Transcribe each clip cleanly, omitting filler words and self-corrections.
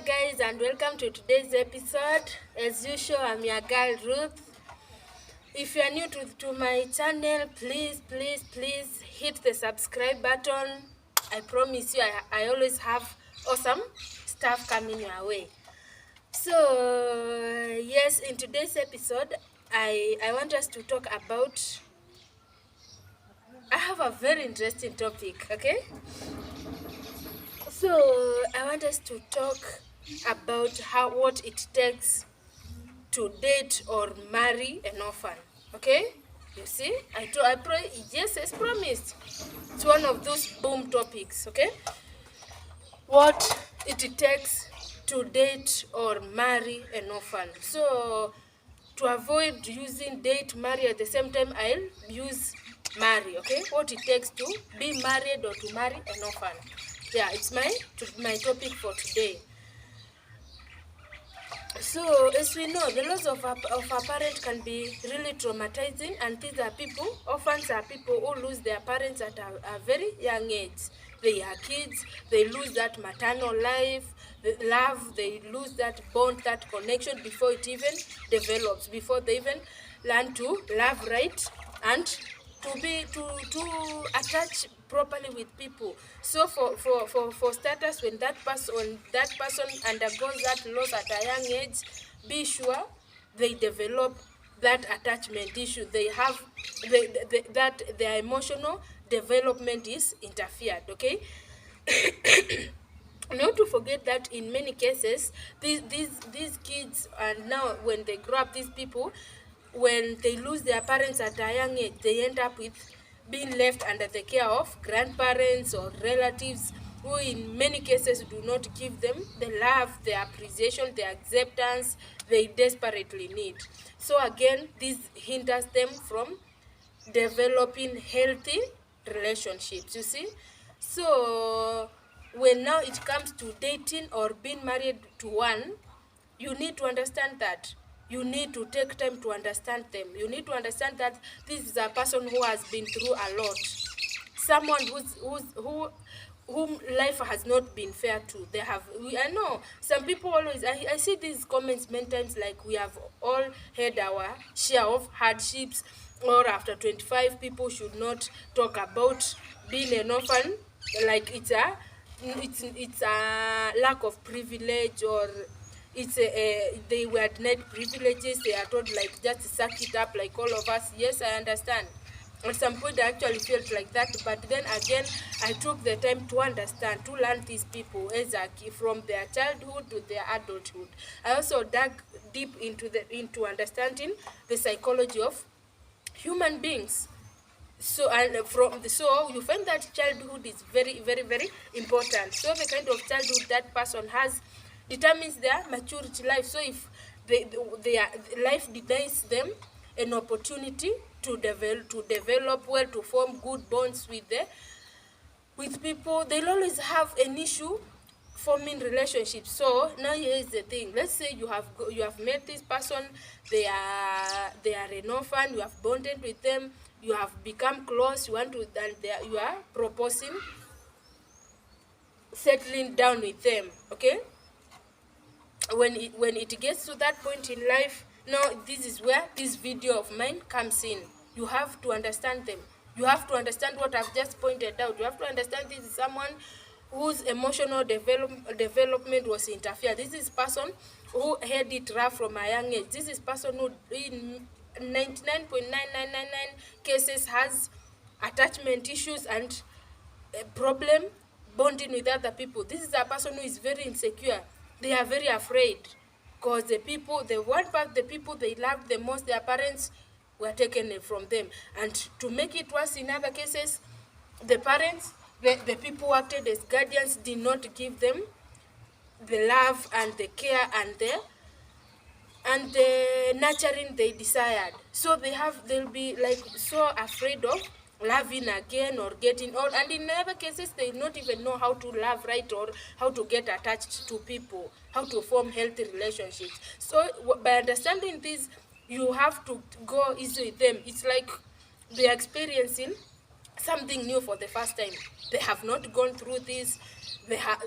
guys, and welcome to today's episode. As usual, I'm your girl Ruth. If you are new to my channel, please hit the subscribe button. I promise you I always have awesome stuff coming your way. So yes, in today's episode I want us to talk about, I have a very interesting topic, okay? So I want us to talk about what it takes to date or marry an orphan. Okay? You see? Yes, as promised. It's one of those boom topics, okay? What it takes to date or marry an orphan. So to avoid using date, marry at the same time, I'll use marry, okay? What it takes to be married or to marry an orphan. Yeah, it's my topic for today. So, as we know, the loss of a parent can be really traumatizing, and these are people, orphans are people who lose their parents at a very young age. They are kids, they lose that maternal life, the love, they lose that bond, that connection before it even develops, before they even learn to love right and to attach properly with people. So for starters, when that person undergoes that loss at a young age, be sure they develop that attachment issue. They have that their emotional development is interfered, okay? Not to forget that in many cases, these kids, and now when they grow up, these people, when they lose their parents at a young age, they end up with being left under the care of grandparents or relatives who in many cases do not give them the love, the appreciation, the acceptance they desperately need. So again, this hinders them from developing healthy relationships, you see. So when now it comes to dating or being married to one, you need to understand that you need to take time to understand them. You need to understand that this is a person who has been through a lot, someone whom life has not been fair to. I know some people always, I see these comments many times, like we have all had our share of hardships, or after 25 people should not talk about being an orphan, like it's a lack of privilege, or they were denied privileges. They are told like just suck it up like all of us. Yes, I understand. At some point I actually felt like that, but then again I took the time to understand, to learn these people as a key, from their childhood to their adulthood. I also dug deep into understanding the psychology of human beings. So so you find that childhood is very important. So the kind of childhood that person has determines their maturity life. So if their life denies them an opportunity to develop well, to form good bonds with people, they'll always have an issue forming relationships. So now here's the thing. Let's say you have met this person, they are an orphan, you have bonded with them, you have become close, you want to, and you are proposing settling down with them, okay? When it gets to that point in life, now this is where this video of mine comes in. You have to understand them. You have to understand what I've just pointed out. You have to understand this is someone whose emotional development was interfered. This is person who had it rough from a young age. This is person who in 99.9999 cases has attachment issues and a problem bonding with other people. This is a person who is very insecure. They are very afraid because the people they loved the most, their parents, were taken from them. And to make it worse, in other cases, the parents, the people who acted as guardians, did not give them the love and the care and the nurturing they desired. So they'll be like so afraid of loving again or getting old, and in other cases they not even know how to love right or how to get attached to people, how to form healthy relationships. So by understanding this, you have to go easy with them. It's like they're experiencing something new for the first time. They have not gone through this. They have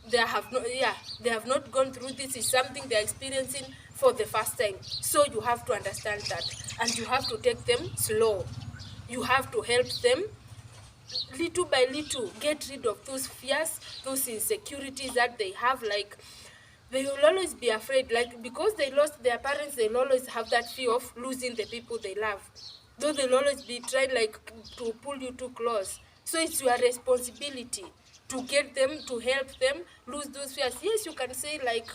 they have not, yeah, they have not gone through this. Is something they're experiencing for the first time. So you have to understand that, and you have to take them slow. You have to help them little by little, get rid of those fears, those insecurities that they have. Like, they will always be afraid, like, because they lost their parents, they'll always have that fear of losing the people they love, though they'll always be trying, like, to pull you too close. So it's your responsibility to get them, to help them lose those fears. Yes, you can say, like,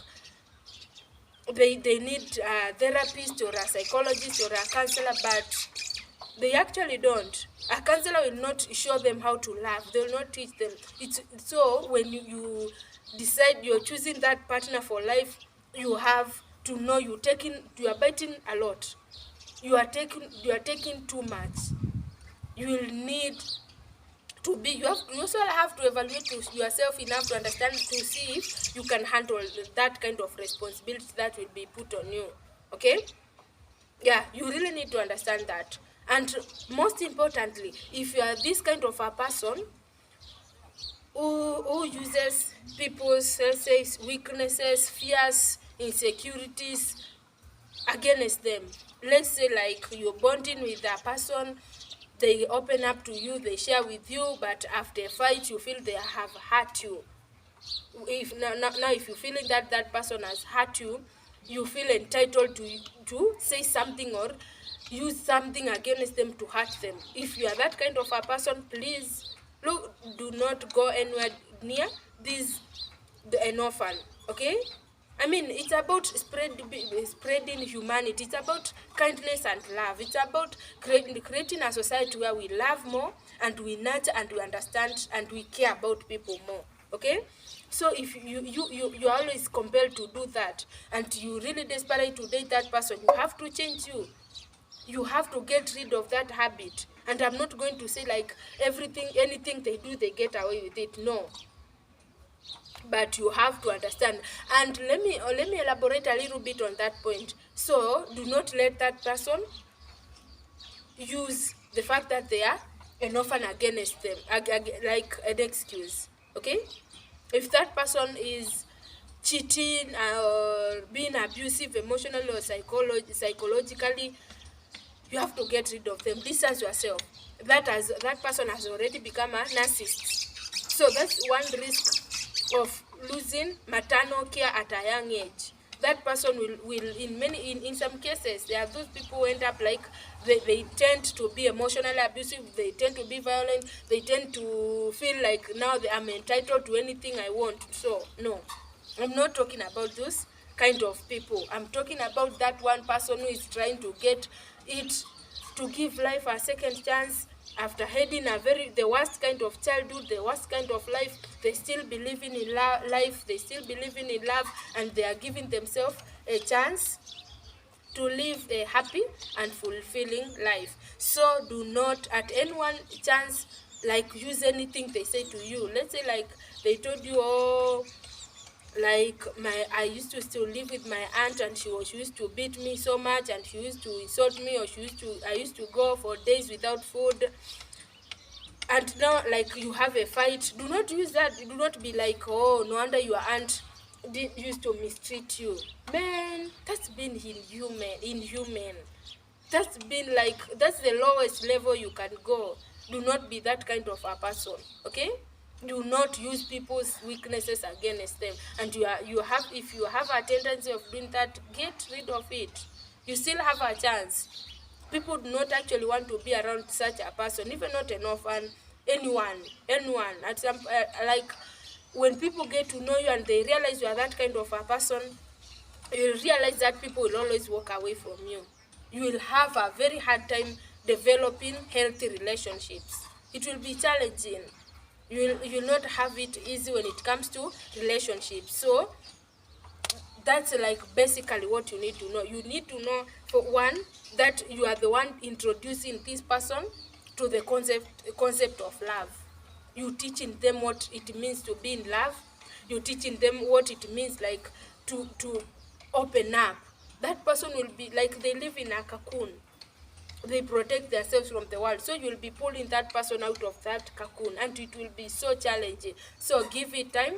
they need a therapist or a psychologist or a counselor, but they actually don't. A counselor will not show them how to love. They will not teach them. It's so when you decide you're choosing that partner for life, you have to know you are biting a lot. You are taking too much. You will need to be, you also have to evaluate yourself enough to understand, to see if you can handle that kind of responsibility that will be put on you. Okay? Yeah, you really need to understand that. And most importantly, if you are this kind of a person who uses people's, let's say, weaknesses, fears, insecurities against them, let's say, like, you're bonding with a person, they open up to you, they share with you, but after a fight you feel they have hurt you. If now if you're feeling that that person has hurt you, you feel entitled to say something or use something against them to hurt them. If you are that kind of a person, please look, do not go anywhere near an orphan. Okay? I mean, it's about spreading humanity. It's about kindness and love. It's about creating a society where we love more, and we nurture, and we understand, and we care about people more. Okay? So if you're always compelled to do that, and you really desperate to date that person, you have to change you. You have to get rid of that habit. And I'm not going to say, like, anything they do, they get away with it. No. But you have to understand. And let me elaborate a little bit on that point. So do not let that person use the fact that they are an orphan against them, like an excuse. Okay? If that person is cheating or being abusive emotionally or psychologically, you have to get rid of them. Distance yourself. That person has already become a narcissist. So that's one risk of losing maternal care at a young age. That person will in some cases, there are those people who end up, like, they tend to be emotionally abusive, they tend to be violent, they tend to feel like now I'm entitled to anything I want. So no, I'm not talking about those kind of people. I'm talking about that one person who is trying to get it, to give life a second chance after having the worst kind of childhood, the worst kind of life. They still believing in life, they still believing in love, and they are giving themselves a chance to live a happy and fulfilling life. So do not at any one chance, like, use anything they say to you. Let's say, like, they told you, oh, like, I used to still live with my aunt, and she used to beat me so much, and she used to insult me, or I used to go for days without food. And now, like, you have a fight. Do not use that. Do not be like, oh, no wonder your aunt used to mistreat you. Man, that's been inhuman. That's been, like, that's the lowest level you can go. Do not be that kind of a person. Okay? Do not use people's weaknesses against them. And if you have a tendency of doing that, get rid of it. You still have a chance. People do not actually want to be around such a person, even not an orphan, anyone. At some like, when people get to know you and they realize you are that kind of a person, you will realize that people will always walk away from you. You will have a very hard time developing healthy relationships. It will be challenging. You will not have it easy when it comes to relationships. So that's, like, basically what you need to know. You need to know, for one, that you are the one introducing this person to the concept of love. You teaching them what it means to be in love. You teaching them what it means, like, to open up. That person will be like, they live in a cocoon. they protect themselves from the world. So you'll be pulling that person out of that cocoon, and it will be so challenging. So give it time,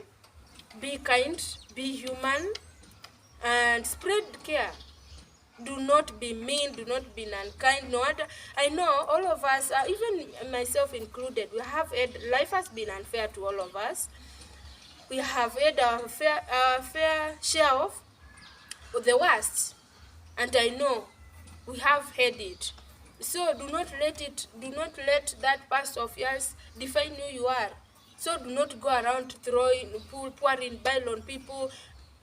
be kind, be human, and spread care. Do not be mean, do not be unkind. No wonder, I know all of us, even myself included, we have had, life has been unfair to all of us. We have had our fair share of the worst, and I know we have had it. So do not let that past of yours define who you are. So do not go around pouring bile on people,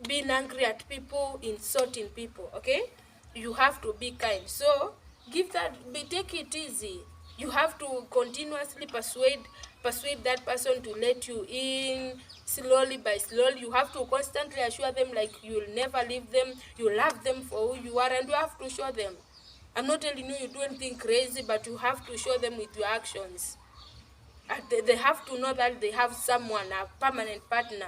being angry at people, insulting people. Okay, you have to be kind. So take it easy. You have to continuously persuade that person to let you in, slowly by slowly. You have to constantly assure them like you'll never leave them, you love them for who you are, and you have to show them. I'm not telling you do anything crazy, but you have to show them with your actions. And they have to know that they have someone, a permanent partner,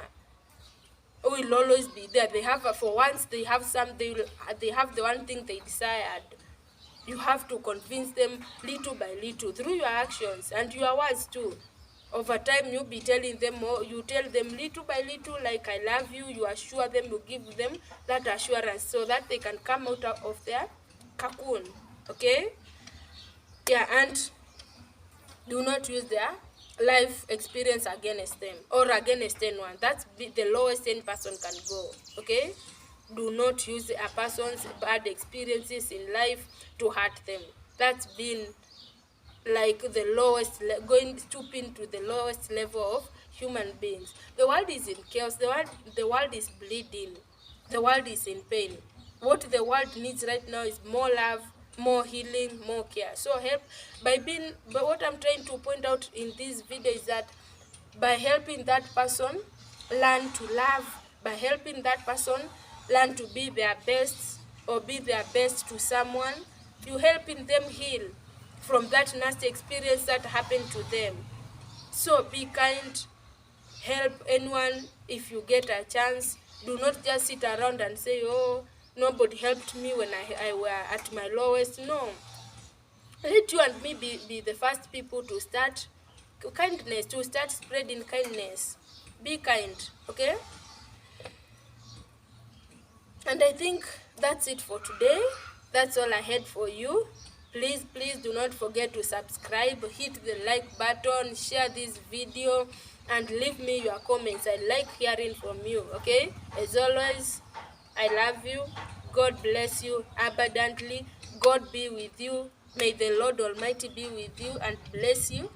who will always be there. They have for once they have they have the one thing they desired. You have to convince them little by little through your actions and your words too. Over time, you'll be telling them more. You tell them little by little, like I love you. You assure them, you give them that assurance so that they can come out of their cocoon. Okay? Yeah, and do not use their life experience against them or against anyone. That's the lowest any person can go. Okay? Do not use a person's bad experiences in life to hurt them. That's been like the lowest, stooping to the lowest level of human beings. The world is in chaos. The world is bleeding. The world is in pain. What the world needs right now is more love, more healing, more care. So help but what I'm trying to point out in this video is that by helping that person learn to love, by helping that person learn to be their best or be their best to someone, you helping them heal from that nasty experience that happened to them. So be kind, help anyone if you get a chance. Do not just sit around and say, oh, nobody helped me when I were at my lowest. No. Let you and me be the first people to start kindness, to start spreading kindness. Be kind, okay? And I think that's it for today. That's all I had for you. Please do not forget to subscribe, hit the like button, share this video, and leave me your comments. I like hearing from you, okay? As always, I love you. God bless you abundantly. God be with you. May the Lord Almighty be with you and bless you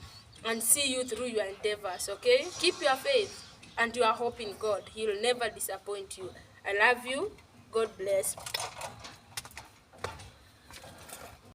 and see you through your endeavors, okay? Keep your faith and your hope in God. He will never disappoint you. I love you. God bless.